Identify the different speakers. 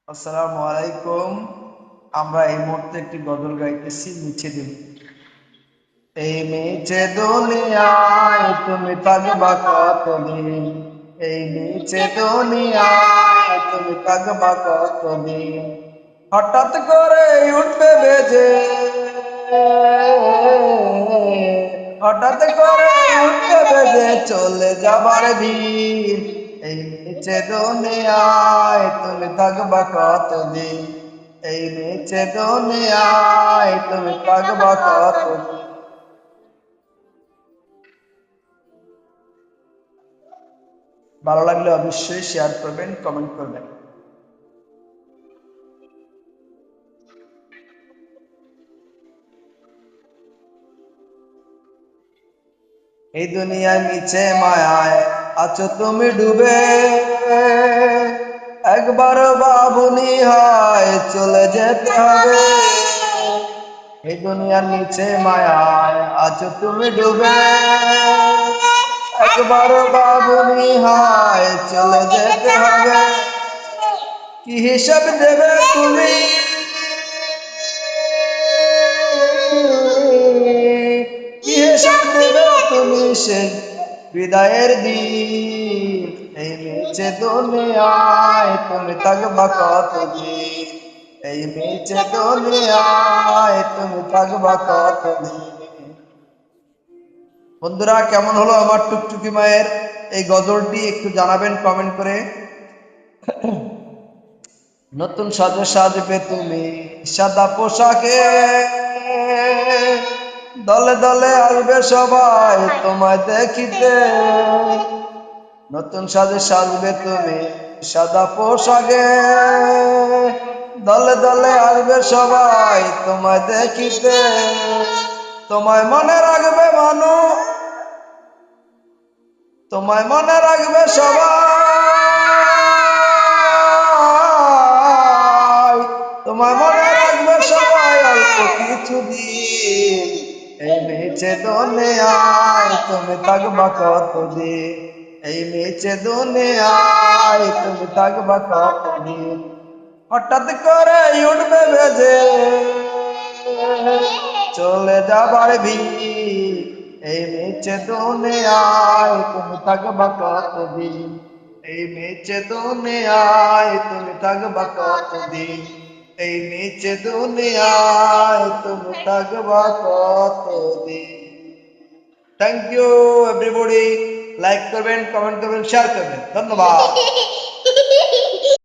Speaker 1: আসসালামু আলাইকুম। আমরা এই মুহূর্তে একটি গজল গাইতেছি নিচে দিন। এই নিচে দুনিয়ায় তুমি থাকবা কতদিন, এই নিচে দুনিয়ায় তুমি থাকবা কতদিন, হঠাৎ করে উঠবে বেজে, হঠাৎ করে উঠবে বেজে চলে যাবার দিন। এই নিচে দুনিয়ায় তুমি থাকবা কতদিন, এই নিচে দুনিয়ায় তুমি থাকবা কতদিন। ভালো লাগলে অবশ্যই শেয়ার করবেন, কমেন্ট করবেন। এই দুনিয়ায় মিছে মায়ায় আছো তুমি ডুবে, একবার বাবুনি হয় চলে যেতে হবে। এই দুনিয়ার নিচে মায়ায় আছো তুমি ডুবে, একবার বাবুনি হয় চলে যেতে হবে। কি হিসাব দেবে তুমি, কি হিসাব দেবে তুমি সেই বিদায়ের দিন। এই নিচে দুনিয়ায় তুমি থাকবা কতদিন, এই নিচে দুনিয়ায় তুমি থাকবা কতদিন। বন্ধুরা, কেমন হলো আমার টুকটুকি মায়ের এই গজলটি একটু জানাবেন কমেন্ট করে। নতুন সাজে সাজবে তুমি সাদা পোশাকে, দলে দলে আসবে সবাই তোমায় দেখিতে। নতুন সাজে সাজবে তুমি সাদা পোশাকে, দলে দলে আসবে সবাই তোমায় দেখিতে। তোমায় মনে রাখবে মানুষ, তোমায় মনে রাখবে সবাই, তোমায় মনে রাখবে সবাই অল্প কিছুদিন। এই নিচে দুনিয়ায় তুমি থাকবা কতদিন, এই নিচে দুনিয়ায় তুমি থাকবা কতদিন, হঠাৎ করে উঠবে বেজে চলে যাবার ভিড়। এই নিচে দুনিয়ায় তুমি থাকবা কতদিন, এই নিচে দুনিয়ায় তুমি থাকবা কতদিন, এই নিচে দুনিয়ায় তুমি থাকবা কতদিন। Thank you everybody. লাইক করবেন, কমেন্ট করবেন, শেয়ার করবেন। ধন্যবাদ।